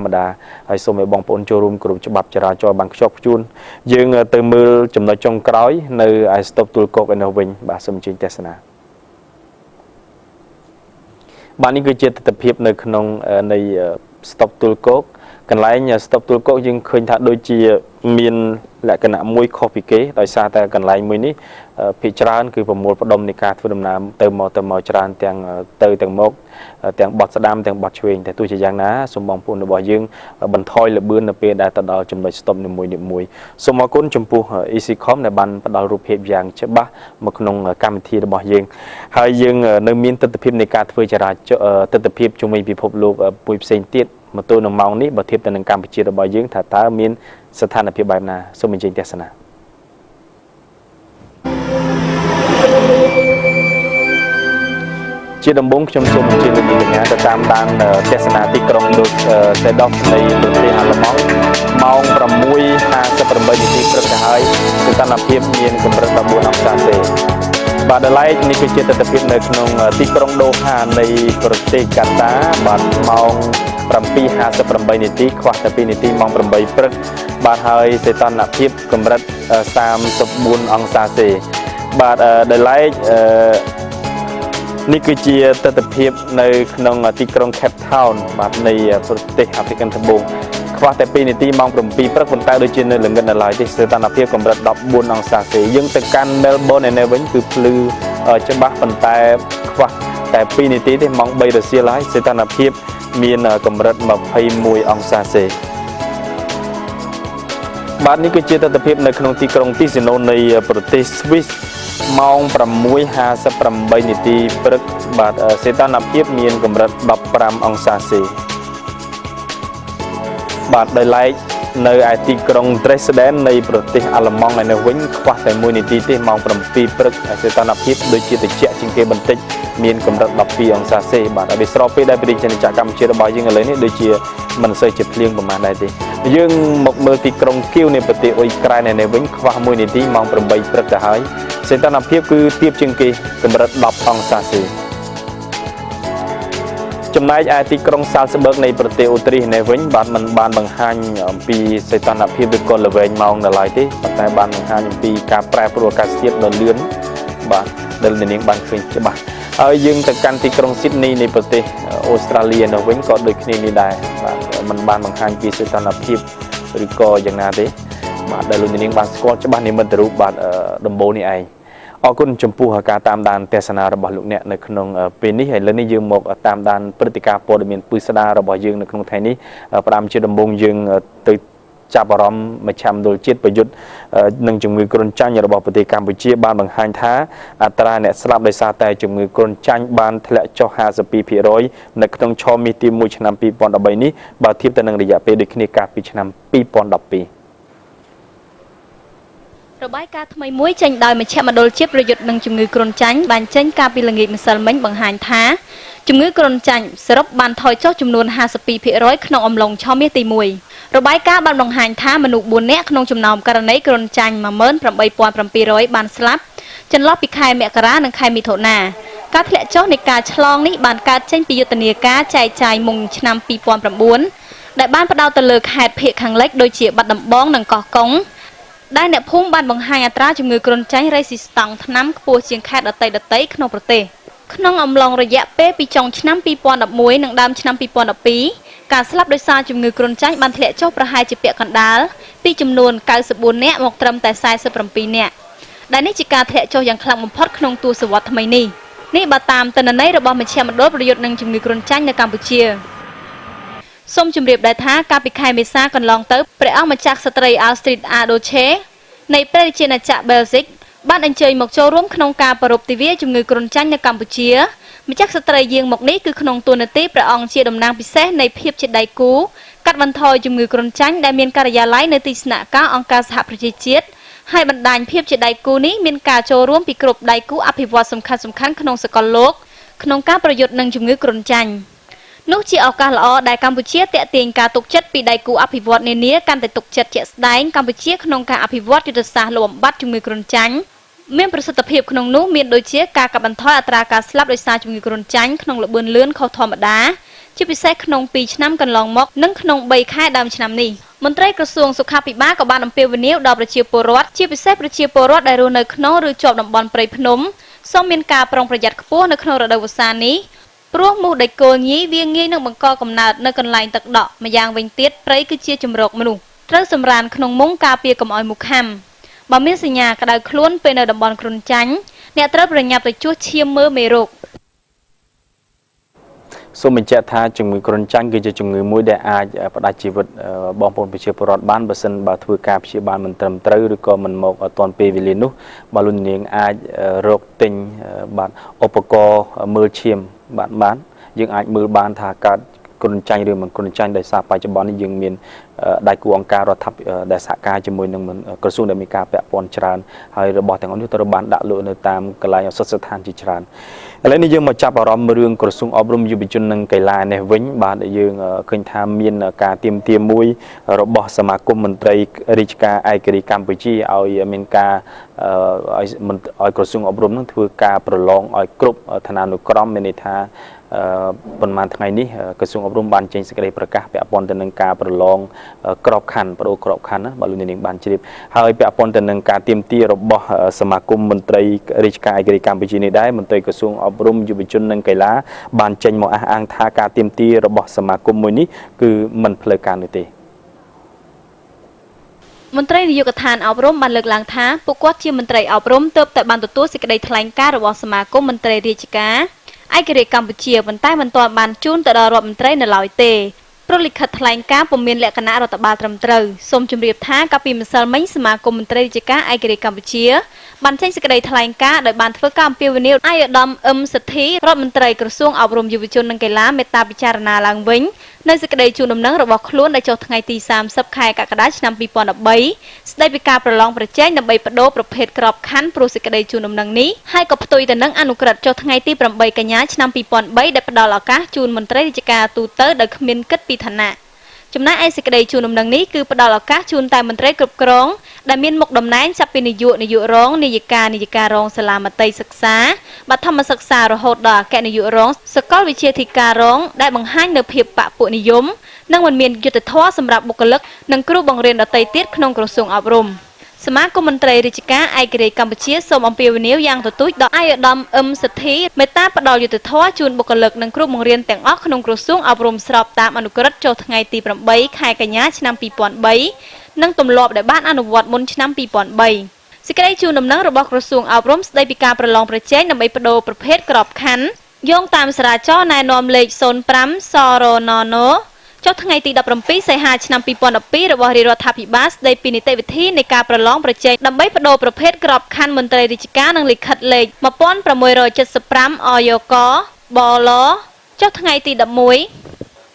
ម្មតាហើយសូមឲ្យបងប្អូនចូលរួមគ្រប់ច្បាប់ចរាចរណ៍បានខ្ជាប់ខ្ជួនយើងទៅមើលចំណុចចុងក្រោយនៅឯស្តុបទួលគោកឯនោះវិញបាទសូមអញ្ជើញទស្សនាបាទនេះគឺជាទស្សនវិជ្ជានៅក្នុងនៃស្តុបទួលគោកកន្លែងស្តុបទួលគោកយើងឃើញថាដូចជាមានលក្ខណៈមួយខុសពីគេដោយសារតែកន្លែងមួយនេះភាគច្រើនគឺប្រមូលផ្ដុំនៃការធ្វើដំណើរទៅមកច្រើនទាំងទៅទាំងមកទាំងបត់ស្ដាំទាំងបត់ឆ្វេងតែទោះជាយ៉ាងណាសូមបងប្អូនរបស់យើងបន្ថយល្បឿននៅពេលដែលទៅដល់ចំណុចស្តុបនីមួយសូមអរគុណចំពោះ EasyCom ដែលបានផ្ដល់រូបភាពយ៉ាងច្បាស់មកក្នុងកម្មវិធីរបស់យើងហើយយើងនៅមានទស្សនវិជ្ជានៃការធ្វើចរាចរណ៍ទស្សនវិជ្ជាជំនួយពិភពលោកមួយផ្សេងទៀតមកទល់នឹងម៉ោងនេះបើធៀបទៅនឹងកម្ពុជារបស់យើងថាតើមានស្ថានភាពបែបណាសូមអញ្ជើញទស្សនាជាដំបូងខ្ញុំសូមអញ្ជើញលោកនាងកញ្ញាទៅតាមដានទស្សនាទីក្រុងដូសេដុសនៃប្រទេសអាល្លឺម៉ង់ម៉ោង 6:58 នាទីព្រឹកទៅហើយសីតុណ្ហភាពមានកម្រិត 14 អង្សាសេបាទដល់ឡែកនេះគឺជាទស្សនវិជ្ជានៅក្នុងទីក្រុងដូហានៃប្រទេសកាតាបាទម៉ោង 7:58 នាទីខ្វះតែ 2 នាទីម៉ោង 8 ព្រឹកបាទហើយសីតុណ្ហភាពកម្រិត 34 អង្សាសេបាទដល់ឡែកនេះគឺជាទស្សនវិជ្ជានៅក្នុងទីក្រុង Cape Town បាទនៃប្រទេសអាហ្វ្រិកត្បូងខ្វះតែ 2 នាទីម៉ោង 7 ព្រឹកប៉ុន្តែដូចជានៅល្ងិតនៅឡើយទេសីតុណ្ហភាពកម្រិត 14 អង្សាសេយើងទៅកាន់ Melbourne នៅវិញគឺភ្លឺច្បាស់ប៉ុន្តែខ្វះតែ 2 នាទីទេម៉ោង 3 រសៀលហើយសីតុណ្ហភាពមានកម្រិត 21 អង្សាសេបាទនេះគឺជាទស្សនវិជ្ជានៅក្នុងទីក្រុងទីស៊ីណូនៃប្រទេស Swiss ម៉ោង 6:58 នាទីព្រឹកបាទសីតុណ្ហភាពមានកម្រិត 15 អង្សាសេបាទដោយឡែកនៅឯទីក្រុង Dresden នៃប្រទេសអាល្លឺម៉ង់ឯនោះវិញខ្វះតែ 1 នាទីទេម៉ោង 7 ព្រឹកសីតុណ្ហភាពដូចជាត្រជាក់ជាងគេបន្តិចមានកម្រិត 12 អង្សាសេបាទហើយវាស្របពេលដែលប្រជាជនកម្ពុជារបស់យើងឥឡូវនេះដូចជាមិនសូវជាភ្លៀងប្រហែលដែរទេយើងមកមើលទីក្រុងគៀវនៃប្រទេសអ៊ុយក្រែនឯនេះវិញខ្វះ 1 នាទីម៉ោង 8 ព្រឹកទៅហើយសីតុណ្ហភាពគឺទាបជាងគេកម្រិត 10 អង្សាសេចំណែកឯទីក្រុងសាល់ស្បឺកនៃប្រទេសអូទ្រីសនេះវិញបាទมันបានបង្ហាញអំពីសីតុណ្ហភាពឬក៏ល្វែងម៉ោងនៅឡើយទេប៉ុន្តែបានបង្ហាញអំពីការប្រែប្រួលអាកាសធាតុដ៏លឿនបាទដែលនាងបានឃើញច្បាស់ហើយយើងទៅកាន់ទីក្រុងស៊ីដនីនៃប្រទេសអូស្ត្រាលីនោះវិញក៏ដូចគ្នានេះដែរបាទมันបានបង្ហាញពីសីតុណ្ហភាពឬក៏យ៉ាងណាទេបាទដែលលោកនាងបានស្គាល់ច្បាស់និមិត្តរូបបាទដំបូងនេះឯងអរគុណចំពោះការតាមដានទស្សនារបស់លោកអ្នកនៅក្នុងពេលនេះហើយឥឡូវនេះយើងមកតាមដានព្រឹត្តិការណ៍ព័ត៌មានពិស្ដាររបស់យើងនៅក្នុងថ្ងៃនេះផ្ដើមជាដំបូងយើងទៅចាប់អារម្មណ៍មជ្ឈមណ្ឌលជាតិប្រយុទ្ធនឹងជំងឺគ្រុនចាញ់របស់ប្រទេសកម្ពុជាបានបង្ហាញថាអត្រាអ្នកស្លាប់ដោយសារតែជំងឺគ្រុនចាញ់បានធ្លាក់ចុះ 52% នៅក្នុងឆមាសទី1ឆ្នាំ 2013 នេះបើធៀបទៅនឹងរយៈពេលដូចគ្នាកាលពីឆ្នាំ 2012របាយការណ៍ថ្មីមួយចេញដោយមជ្ឈមណ្ឌលជាតិប្រយុទ្ធនឹងជំងឺគ្រុនចាញ់បានចេញកាលពីល្ងាចម្សិលមិញបង្ហាញថាជំងឺគ្រុនចាញ់សរុបបានថយចុះចំនួន 52% ក្នុងអំឡុងឆមាសទី1របាយការណ៍បានបង្ហាញថាមនុស្ស4នាក់ក្នុងចំណោមករណីគ្រុនចាញ់ 18700 បានស្លាប់ចន្លោះពីខែមករានិងខែមិថុនាការធ្លាក់ចុះនៃការឆ្លងនេះបានកើតចេញពីយុទ្ធនាការចែកចាយមុនឆ្នាំ 2009 ដែលបានផ្ដោតទៅលើខេត្តភាគខាងលិចដូចជាបាត់ដំបងនិងកោះកុងដែលអ្នកភូមិបានបង្ហាញអត្រាជំងឺគ្រុនចាញ់រេស៊ីស្តង់ថ្នាំខ្ពស់ជាងខេត្តដទៃក្នុងប្រទេសក្នុងអំឡុងរយៈពេលពីចុងឆ្នាំ 2011 និងដើមឆ្នាំ 2012 ការស្លាប់ដោយសារជំងឺគ្រុនចាញ់បានធ្លាក់ចុះប្រហែលជាពាក់កណ្ដាលពីចំនួន 94 នាក់មកត្រឹមតែ 47 នាក់ដែលនេះជាការធ្លាក់ចុះយ៉ាងខ្លាំងបំផុតក្នុងទសវត្សរ៍ថ្មីនេះបើតាមទិន្នន័យរបស់មជ្ឈមណ្ឌលប្រយុទ្ធនឹងជំងឺគ្រុនចាញ់នៅកម្ពុជាសូមជម្រាបដែរថាកាលពីខែមេសាកន្លងទៅព្រះអង្គម្ចាស់ស្ត្រី Astrid Adoche នៃព្រះរាជាណាចក្រ Belgium បានអញ្ជើញមកចូលរួមក្នុងការប្រារព្ធទិវាជំងឺគ្រុនចាញ់នៅកម្ពុជាម្ចាស់ស្ត្រីយាងមកនេះគឺក្នុងតួនាទីព្រះអង្គជាតំណាងពិសេសនៃភាពជាដៃគូកាត់បន្ថយជំងឺគ្រុនចាញ់ដែលមានការិយាល័យនៅទីស្នាក់ការអង្គការសហប្រជាជាតិហើយបណ្ដាញភាពជាដៃគូនេះមានការចូលរួមពីគ្រប់ដៃគូអភិវឌ្ឍសំខាន់ៗក្នុងសកលលោកក្នុងការប្រយុទ្ធនឹងជំងឺគ្រុនចាញ់នោះជាឱកាសល្អដែលកម្ពុជាទាក់ទាញការទុកចិត្តពីដៃគូអភិវឌ្ឍនានាកាន់តែទុកចិត្តជាក់ស្ដែងកម្ពុជាក្នុងការអភិវឌ្ឍយុទ្ធសាស្ត្រលំបាត់ជំងឺគ្រុនចាញ់មានប្រសិទ្ធភាពក្នុងនោះមានដូចជាការកាត់បន្ថយអត្រាការស្លាប់ដោយសារជំងឺគ្រុនចាញ់ក្នុងល្បឿនលឿនខុសធម្មតា ជាពិសេសក្នុង2ឆ្នាំកន្លងមកនិងក្នុង3ខែដើមឆ្នាំនេះមន្ត្រីក្រសួងសុខាភិបាលក៏បានអំពាវនាវដល់ប្រជាពលរដ្ឋជាពិសេសប្រជាពលរដ្ឋដែលរស់នៅក្នុងឬជាប់តំបន់ព្រៃភ្នំសូមមានការប្រុងប្រយ័ត្នខ្ពស់នៅក្នុងរដូវវស្សានេះព្រោះមូសដែកគោលញីវាងាយនឹងបង្កកំណើតនៅកន្លែងទឹកដក់ម្យ៉ាងវិញទៀតព្រៃគឺជាជំរកមនុស្សត្រូវសម្រានក្នុងមុងការពារកុំឲ្យមូសខាំបើមានសញ្ញាក្តៅខ្លួនពេលនៅតំបន់គ្រុនចាញ់អ្នកត្រូវប្រញាប់ទៅជួសឈាមមើលមេរោគសូមបញ្ជាក់ថាជំងឺគ្រុនចាញ់គឺជាជំងឺមួយដែលអាចផ្ដាច់ជីវិតបងប្អូនប្រជាពលរដ្ឋបានបើសិនបើធ្វើការព្យាបាលមិនត្រឹមត្រូវឬក៏មិនមកអត់ទាន់ពេលវេលានោះបើលោកនាងអាចរកទិញបាទឧបករណ៍មើលឈាមបានយើងអាចមើលបានថាកើតគ្រុនចាញ់ឬមិនគ្រុនចាញ់ដោយសារបច្ចុប្បន្ននេះយើងមានដៃគូអង្គការរដ្ឋាភិបាលដែលសហការជាមួយនឹងក្រសួងដែលមានការពាក់ព័ន្ធច្រើនហើយរបស់ទាំងអស់នេះត្រូវបានដាក់លក់នៅតាមកន្លែងឱសថស្ថានជាច្រើនឥឡូវនេះយើងមកចាប់អារម្មណ៍រឿងក្រសួងអប់រំយុវជននិងកីឡានេះវិញបាទយើងឃើញថាមានការទៀមទាមួយរបស់សមាគមមន្ត្រីរាជការឯករាជ្យកម្ពុជាឲ្យមានការឲ្យក្រសួងអប់រំនឹងធ្វើការប្រឡងឲ្យគ្រប់ឋានានុក្រមមានន័យថាប៉ុន្មានថ្ងៃនេះក្រសួងអប់រំបានចេញសេចក្តីប្រកាសពាក់ព័ន្ធទៅនឹងការប្រឡងក្របខ័ណ្ឌបដូរក្របខ័ណ្ឌណាបើលោកនាងបានជ្រាបហើយពាក់ព័ន្ធទៅនឹងការទៀមទារបស់សមាគមមន្ត្រីរាជការឯករាជ្យកម្ពុជានេះដែរមន្ត្រីក្រសួងអប់រំយុវជននិងកីឡាបានចេញមកអះអាងថាការទៀមទារបស់សមាគមមួយនេះគឺមិនផ្លូវការនោះទេមន្ត្រីនាយកដ្ឋានអប់រំបានលើកឡើងថាពួកគាត់ជាមន្ត្រីអប់រំទើបតែបានទទួលសេចក្តីថ្លែងការណ៍របស់សមាគមមន្ត្រីរាជការឯករាជ្យកម្ពុជាប៉ុន្តែមិនទាន់បានជូនទៅដល់រដ្ឋមន្ត្រីនៅឡើយទេព្រោះលិខិតថ្លែងការណ៍ពុំមានលក្ខណៈរដ្ឋបាលត្រឹមត្រូវសូមជម្រាបថាកាលពីម្សិលមិញសមាគមមន្ត្រីរាជការឯករាជ្យកម្ពុជាបានចេញសេចក្តីថ្លែងការណ៍ដោយបានធ្វើការអំពាវនាវឲ្យឧត្តមអ៊ឹមសិទ្ធិរដ្ឋមន្ត្រីក្រសួងអប់រំយុវជននិងកីឡាមេត្តាពិចារណាឡើងវិញនៅសេចក្តីជូនដំណឹងរបស់ខ្លួនដែលចុះថ្ងៃទី30ខែកក្កដាឆ្នាំ2013ស្តីពីការប្រឡងប្រជែងដើម្បីបដូរប្រភេទក្របខ័ណ្ឌព្រោះសេចក្តីជូនដំណឹងនេះហើយក៏ផ្ទុយទៅនឹងអនុក្រឹត្យចុះថ្ងៃទី8កញ្ញាឆ្នាំ2003ដែលផ្ដល់ឱកាសជូនមន្ត្រីរាជការទូទៅដោយគ្មានគិតពីឋានៈចំណែកឯសេចក្តីជូនដំណឹងនេះគឺផ្ដល់ឱកាសជូនតែមន្ត្រីគ្រប់គ្រងដែលមានមុខតំណែងចាប់ពីនាយករងនាយិការរងសាលាមត្តេយ្យសិក្សាបឋមសិក្សារហូតដល់អគ្គនាយករងសាកលវិទ្យាធិការរងដែលបង្ហាញនៅភាពបពុនិយមនិងមិនមានយុត្តិធម៌សម្រាប់បុគ្គលិកនិងគ្រូបង្រៀនដទៃទៀតក្នុងក្រសួងអប់រំសមាគមមន្ត្រីរាជការឯករាជ្យកម្ពុជាសូមអំពាវនាវយ៉ាងទទូចដល់ឯកឧត្តមអ៊ឹមសិទ្ធិមេត្តាផ្ដល់យុត្តិធម៌ជូនបុគ្គលិកនិងគ្រូបង្រៀនទាំងអស់ក្នុងក្រសួងអប់រំស្របតាមអនុក្រឹត្យចុះថ្ងៃទី8ខែកញ្ញាឆ្នាំ2003និងទម្លាប់ដែលបានអនុវត្តមុនឆ្នាំ2003សេចក្តីជូនដំណឹងរបស់ក្រសួងអប់រំស្តីពីការប្រឡងប្រជែងដើម្បីបដូរប្រភេទក្របខ័ណ្ឌយោងតាមសារាចរណ៍ណែនាំលេខ05សរណណចុះថ្ងៃទី17សីហាឆ្នាំ2012របស់រាជរដ្ឋាភិបាលស្តីពីនីតិវិធីនៃការប្រឡងប្រជែងដើម្បីបដូរប្រភេទក្របខ័ណ្ឌមន្ត្រីរាជការនិងលិខិតលេខ1675 អយក បលចុះថ្ងៃទី11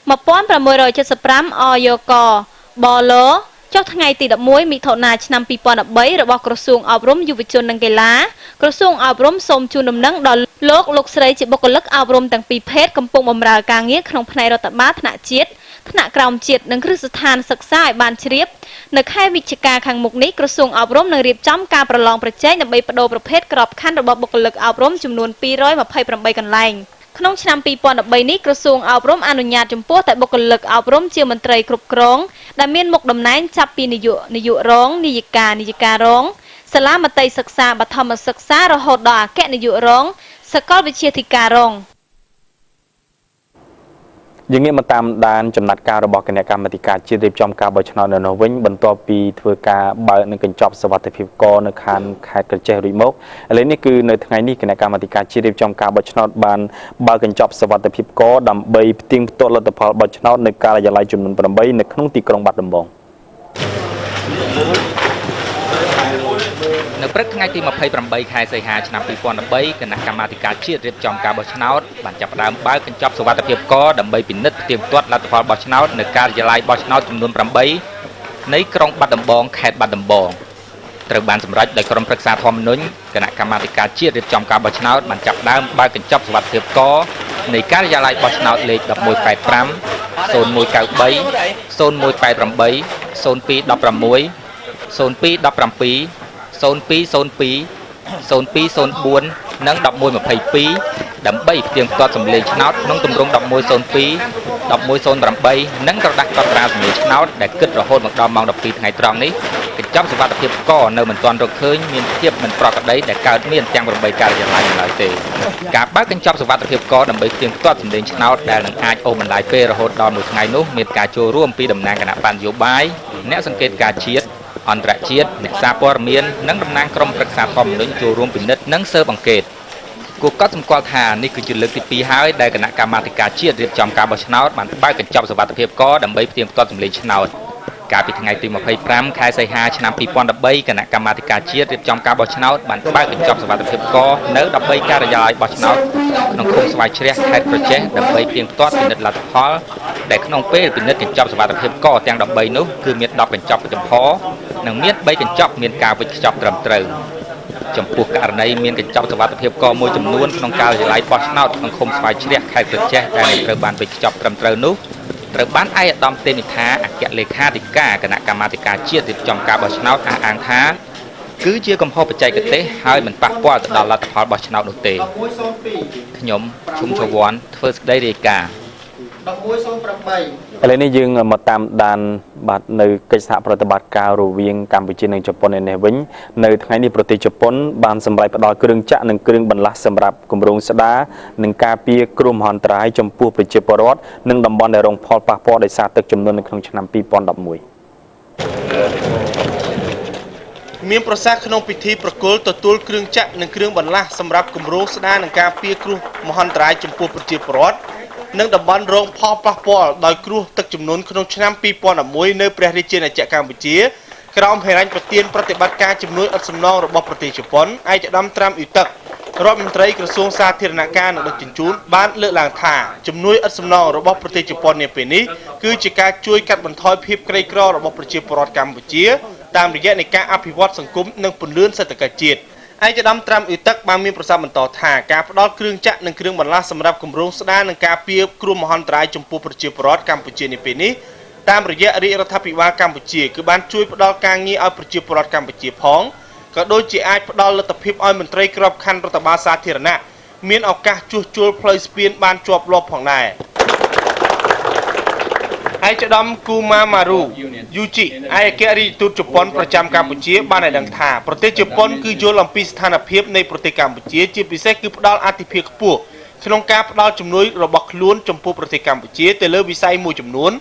1675 អយក បលចុះថ្ងៃទី11មិថុនាឆ្នាំ2013របស់ក្រសួងអប់រំយុវជននិងកីឡាក្រសួងអប់រំសូមជូនដំណឹងដល់លោកស្រីជាបុគ្គលិកអប់រំទាំងពីរភេទកំពុងបម្រើការងារក្នុងផ្នែករដ្ឋបាលថ្នាក់ជាតិថ្នាក់ក្រោមជាតិនិងគ្រឹះស្ថានសិក្សាឲ្យបានជ្រាបនៅខែវិច្ឆិកាខាងមុខនេះក្រសួងអប់រំនឹងរៀបចំការប្រឡងប្រជែងដើម្បីបដូរប្រភេទក្របខ័ណ្ឌរបស់បុគ្គលិកអប់រំចំនួន228កន្លែងក្នុងឆ្នាំ2013នេះក្រសួងអប់រំអនុញ្ញាតចំពោះតែបុគ្គលិកអប់រំជាមន្ត្រីគ្រប់គ្រងដែលមានមុខតំណែងចាប់ពីនាយករងនាយិការរងសាលាមត្តេយ្យសិក្សាបឋមសិក្សារហូតដល់អគ្គនាយករងសាកលវិទ្យាធិការរងយើងងាកមកតាមដានចំណាត់ការរបស់គណៈកម្មាធិការជាតិរៀបចំការបោះឆ្នោតនៅនោះវិញបន្ទាប់ពីធ្វើការបើកនិងកញ្ចប់សវត្ថិភាពកនៅខាងខេត្តក្រចេះរួចមកឥឡូវនេះគឺនៅថ្ងៃនេះគណៈកម្មាធិការជាតិរៀបចំការបោះឆ្នោតបានបើកកញ្ចប់សវត្ថិភាពកដើម្បីផ្ទៀងផ្ទាត់លទ្ធផលបោះឆ្នោតនៅការិយាល័យចំនួន8នៅក្នុងទីក្រុងបាត់ដំបងនៅព្រឹកថ្ងៃទី28ខែសីហាឆ្នាំ2013គណៈកម្មាធិការជាតិរៀបចំការបោះឆ្នោតបានចាប់ផ្ដើមបើកកញ្ចប់សុវត្ថិភាពកដើម្បីពិនិត្យផ្ទៀងផ្ទាត់លទ្ធផលបោះឆ្នោតនៅការិយាល័យបោះឆ្នោតចំនួន8នៃក្រុងបាត់ដំបងខេត្តបាត់ដំបងត្រូវបានសម្រេចដោយក្រុមប្រឹក្សាធម្មនុញ្ញគណៈកម្មាធិការជាតិរៀបចំការបោះឆ្នោតបានចាប់ផ្ដើមបើកកញ្ចប់សុវត្ថិភាពកនៃការិយាល័យបោះឆ្នោតលេខ1185 0193 0188 0216 0217 0202 0204 និង1122ដើម្បីផ្ទៀងផ្ទាត់សម្លេងឆ្នោតក្នុងទម្រង់1102 1108និងក្រដាស់កត់ត្រាសម្លេងឆ្នោតដែលគិតរហូតមកដល់ម៉ោង 12 ថ្ងៃត្រង់នេះកញ្ចប់សុវត្ថិភាពក៏នៅមិនទាន់រកឃើញមានភាពមិនប្រក្រតីដែលកើតមានទាំង8ការិយាល័យនៅឡើយទេការបើកកញ្ចប់សុវត្ថិភាពក៏ដើម្បីផ្ទៀងផ្ទាត់សម្លេងឆ្នោតដែលនឹងអាចអូសបន្លាយពេលរហូតដល់មួយថ្ងៃនោះមានការចូលរួមពីតំណាងគណៈបកនយោបាយអ្នកសង្កេតការណ៍ជាតិអន្តរជាតិអ្នកសារព័ត៌មាននិងតំណាងក្រុមប្រឹក្សាធម្មនុញ្ញចូលរួមពិនិត្យនិងស៊ើបអង្កេតគួរកត់សម្គាល់ថានេះគឺជាលើកទី2ហើយដែលគណៈកម្មាធិការជាតិរៀបចំការបោះឆ្នោតបានបើកកញ្ចប់សុវត្ថិភាពក៏ដើម្បីផ្ទៀងផ្ទាត់សម្លេងឆ្នោតកាលពីថ្ងៃទី25ខែសីហាឆ្នាំ2013គណៈកម្មាធិការជាតិរៀបចំការបោះឆ្នោតបានបើកកញ្ចប់សុវត្ថិភាពក៏នៅ13ការិយាល័យបោះឆ្នោតក្នុងឃុំស្វាយជ្រះខេត្តក្រចេះដើម្បីផ្ទៀងផ្ទាត់ពិនិត្យលទ្ធផលដែលក្នុងពេលពិនិត្យកញ្ចប់សុវត្ថិភាពក៏ទាំង13នោះគឺមាន10កញ្ចប់ចំហនិងមាន3កញ្ចប់មានការវេចខ្ចប់ត្រឹមត្រូវចំពោះករណីមានកញ្ចប់សុវត្ថិភាពក៏មួយចំនួនក្នុងការិយាល័យបោះឆ្នោតក្នុងឃុំស្វាយជ្រះខេត្តក្រចេះដែលមិនត្រូវបានវេចខ្ចប់ត្រឹមត្រូវនោះត្រូវបានឯកឧត្តមទេនិថាអគ្គលេខាធិការគណៈកម្មាធិការជាតិរៀបចំការបោះឆ្នោតអះអាងថាគឺជាកំហុសបច្ចេកទេសហើយមិនប៉ះពាល់ទៅដល់លទ្ធផលបោះឆ្នោតនោះទេខ្ញុំឈុំឈវ័នធ្វើសេចក្តីរាយការណ៍ឥឡូវនេះយើងមកតាមដានបាទនៅកិច្ចសហប្រតិបត្តិការរវាងកម្ពុជានិងជប៉ុននេះវិញនៅថ្ងៃនេះប្រទេសជប៉ុនបានសម្រេចផ្ដល់គ្រឿងចក្រនិងគ្រឿងបន្លាស់សម្រាប់គម្រោងស្ដារនិងការពារគ្រោះមហន្តរាយចំពោះប្រជាពលរដ្ឋនិងតំបន់ដែលរងផលប៉ះពាល់ដោយសារទឹកជំនន់នៅក្នុងឆ្នាំ2011មានប្រសាសន៍ក្នុងពិធីប្រគល់ទទួលគ្រឿងចក្រនិងគ្រឿងបន្លាស់សម្រាប់គម្រោងស្ដារនិងការពារគ្រោះមហន្តរាយចំពោះប្រជាពលរដ្ឋនិងតំបន់រងផលប៉ះពាល់ដោយគ្រោះទឹកជំនន់ក្នុងឆ្នាំ2011នៅព្រះរាជាណាចក្រកម្ពុជាក្រោមហេរញ្ញប្បទានប្រតិបត្តិការជំនួយឥតសំណងរបស់ប្រទេសជប៉ុនឯកឧត្តមត្រាំអ៊ីទឹករដ្ឋមន្ត្រីក្រសួងសាធារណការនិងដឹកជញ្ជូនបានលើកឡើងថាជំនួយឥតសំណងរបស់ប្រទេសជប៉ុននាពេលនេះគឺជាការជួយកាត់បន្ថយភាពក្រីក្ររបស់ប្រជាពលរដ្ឋកម្ពុជាតាមរយៈនៃការអភិវឌ្ឍសង្គមនិងពន្លឿនសេដ្ឋកិច្ចជាតិឯកឧត្តមត្រាំអ៊ីទឹកបានមានប្រសាសន៍បន្តថាការផ្ដល់គ្រឿងចក្រនិងគ្រឿងបន្លាស់សម្រាប់គម្រោងស្ដារនិងការពារគ្រោះមហន្តរាយចំពោះប្រជាពលរដ្ឋកម្ពុជានាពេលនេះតាមរយៈរាជរដ្ឋាភិបាលកម្ពុជាគឺបានជួយផ្ដល់ការងារឲ្យប្រជាពលរដ្ឋកម្ពុជាផងក៏ដូចជាអាចផ្ដល់លទ្ធភាពឲ្យមន្ត្រីក្របខ័ណ្ឌរដ្ឋបាលសាធារណៈមានឱកាសជួសជុលផ្លូវស្ពានបានជាប់លាប់ផងដែរឯកឧត្តមគូម៉ាម៉ារូយូជីឯកអគ្គរដ្ឋទូតជប៉ុនប្រចាំកម្ពុជាបានឲ្យដឹងថាប្រទេសជប៉ុនគឺយល់អំពីស្ថានភាពនៃប្រទេសកម្ពុជាជាពិសេសគឺផ្ដល់អាទិភាពខ្ពស់ក្នុងការផ្ដល់ជំនួយរបស់ខ្លួនចំពោះប្រទេសកម្ពុជាទៅលើវិស័យមួយចំនួន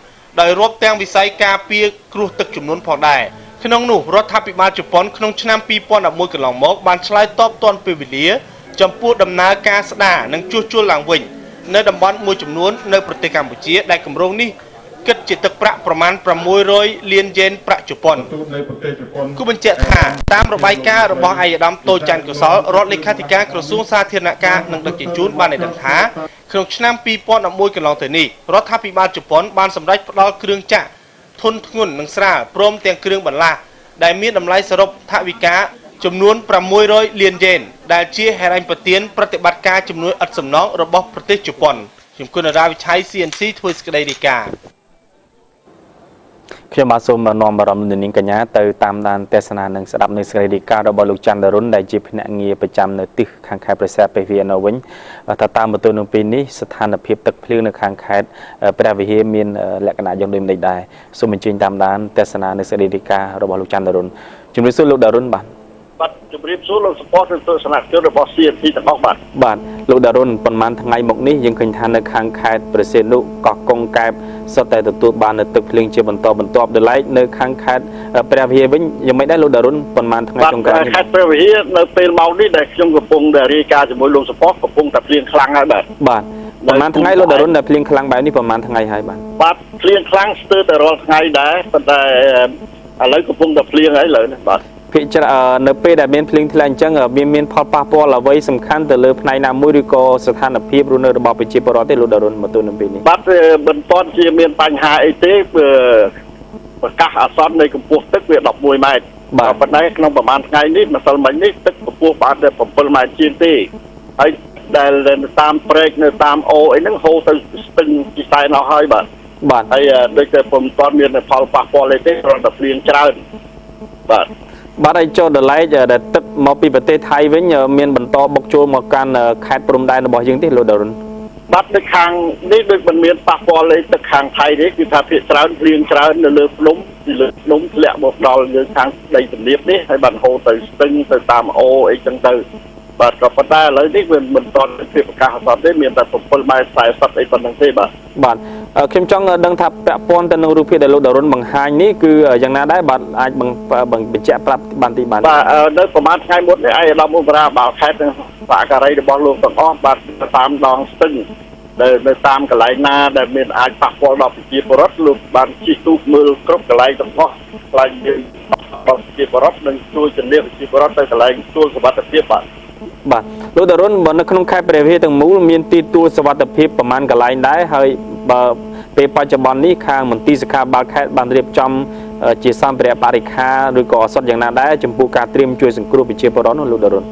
ដោយរាប់ទាំងវិស័យការពារគ្រោះទឹកជំនន់ផងដែរក្នុងនោះរដ្ឋាភិបាលជប៉ុនក្នុងឆ្នាំ2011កន្លងមកបានឆ្លើយតបទាន់ពេលវេលាចំពោះដំណើរការស្ដារនិងជួសជុលឡើងវិញនៅតំបន់មួយចំនួននៅប្រទេសកម្ពុជាដែលគម្រោងនេះគិតជាទឹកប្រាក់ប្រមាណ600លានយេនប្រាក់ជប៉ុនគូបញ្ជាក់ថាតាមរបាយការណ៍របស់ឯកឧត្តមតូច័ន្ទកុសលរដ្ឋលេខាធិការក្រសួងសាធារណការនិងដឹកជញ្ជូនបានឲ្យដឹងថាក្នុងឆ្នាំ2011កន្លងទៅនេះរដ្ឋាភិបាលជប៉ុនបានសម្រេចផ្ដល់គ្រឿងចក្រធុនធ្ងន់និងស្រាលព្រមទាំងគ្រឿងបន្លាស់ដែលមានតម្លៃសរុបថវិកាចំនួន600លានយេនដែលជាហេរញ្ញប្បទានប្រតិបត្តិការជំនួយឥតសំណងរបស់ប្រទេសជប៉ុនខ្ញុំគុណរាវិឆ័យ CNC ធ្វើសេចក្តីរាយការណ៍ខ្ញុំបាទសូមនាំអារម្មណ៍នាងកញ្ញាទៅតាមដានទេសនានិងស្ដាប់នៅសេចក្តីរាយការណ៍របស់លោកច័ន្ទរុនដែលជាភ្នាក់ងារប្រចាំនៅទិសខាងខេត្តព្រះសីហនុវិញថាតាមបន្ទូលនឹងពេលនេះស្ថានភាពទឹកភ្លៀងនៅខាងខេត្តព្រះវិហារមានលក្ខណៈយ៉ាងដូចម្តេចដែរសូមអញ្ជើញតាមដានទេសនានិងសេចក្តីរាយការណ៍របស់លោកច័ន្ទរុនជំរាបសួរលោកដារុនបាទជំរាបសួរលោកសពតនិងទស្សនជនរបស់ CNC ទាំងអស់បាទលោកដារុនប៉ុន្មានថ្ងៃមកនេះយើងឃើញថានៅខាងខេត្តព្រះសីហនុកោះកុងកែបសុទ្ធតែទទួលបាននៅទឹកភ្លៀងជាបន្តបន្ទាប់ដោយឡែកនៅខាងខេត្តព្រះវិហារវិញយ៉ាងម៉េចដែរលោកដារុនប៉ុន្មានថ្ងៃចុងក្រោយនេះខេត្តព្រះវិហារនៅពេលមកនេះដែលខ្ញុំកំពុងតែរាយការណ៍ជាមួយលោកសពតកំពុងតែភ្លៀងខ្លាំងហើយបាទប៉ុន្មានថ្ងៃលោកដារុនដែលភ្លៀងខ្លាំងបែបនេះប៉ុន្មានថ្ងៃហើយបាទភ្លៀងខ្លាំងស្ទើរតែរាល់ថ្ងៃដែរប៉ុន្តែឥឡូវកំពុងតែភ្លៀងហើយឥឡូវនេះបាទភាគច្រើននៅពេលដែលមានភ្លៀងធ្លាក់អញ្ចឹងមានផលប៉ះពាល់អ្វីសំខាន់ទៅលើផ្នែកណាមួយឬក៏ស្ថានភាពរស់នៅរបស់ប្រជាពលរដ្ឋទេលោកដារុនមកទល់នឹងពេលនេះបាទមិនទាន់ជាមានបញ្ហាអីទេប្រកាសអាសន្ននៃកម្ពស់ទឹកវា11ម៉ែត្រប៉ុន្តែក្នុងប្រហែលថ្ងៃនេះម្សិលមិញនេះទឹកកម្ពស់បានតែ7ម៉ែត្រជាងទេហើយដែលតាមព្រែកនៅតាមអូអីហ្នឹងហូរទៅស្ទឹងពិសែនអស់ហើយបាទហើយដូចតែពុំទាន់មានផលប៉ះពាល់អីទេគ្រាន់តែភ្លៀងច្រើនបាទ បាទឲ្យចូលដល់ឡែកដែលទឹកមកពីប្រទេសថៃវិញមានបន្តបុកចូលមកកាន់ខេត្តព្រំដែនរបស់យើងទេលោកដរុនបាត់ទឹកខាងនេះដូចមិនមានប៉ះពាល់លេទឹកខាងថៃទេគឺថាភាគច្រើនព្រៀងច្រើននៅលើភ្នំពីលើភ្នំធ្លាក់មកដល់យើងខាងដីទំនាបនេះហើយបានហូរទៅស្ទឹងទៅតាមអូអីចឹងទៅបាទក៏ប៉ុន្តែឥឡូវនេះវាមិនទាន់ភាពប្រកាសអសតទេមានតែ7ម៉ែត្រ40អីប៉ុណ្្នឹងទេបាទខ្ញុំចង់ដឹងថាពាក់ព័ន្ធទៅនឹងរូបភាពដែលលោកដរុនបង្ហាញនេះគឺយ៉ាងណាដែរបាទអាចបញ្ជាក់ប្រាប់បានទីបានបាទនៅប្រហែលថ្ងៃមុននេះឯកឧត្តមឧបរាបាល់ខេត្តនិងសហការីរបស់លោកទាំងអស់បាទតាមដងស្ទឹងដែលនៅតាមកន្លែងណាដែលមានអាចប៉ះពាល់ដល់ប្រជាពលរដ្ឋលោកបានជិះទូកមើលគ្រប់កន្លែងទាំងអស់ខ្លាចយើងដល់ប្រជាពលរដ្ឋនិងជួយជំនាញប្រជាពលរដ្ឋទៅកន្លែងទួលសុវត្ថិភាពបាទលោកដរុនបើនៅក្នុងខេត្តព្រះវិហារទាំងមូលមានទីទួលសុវត្ថិភាពប្រមាណកន្លែងដែរហើយបើពេលបច្ចុប្បន្ននេះខាងមន្ទីរសុខាភិបាលខេត្តបានរៀបចំជាសម្ភារៈបរិក្ខារឬក៏ឱសថយ៉ាងណាដែរចំពោះការត្រៀមជួយសង្គ្រោះប្រជាពលរដ្ឋនោះលោកដរុន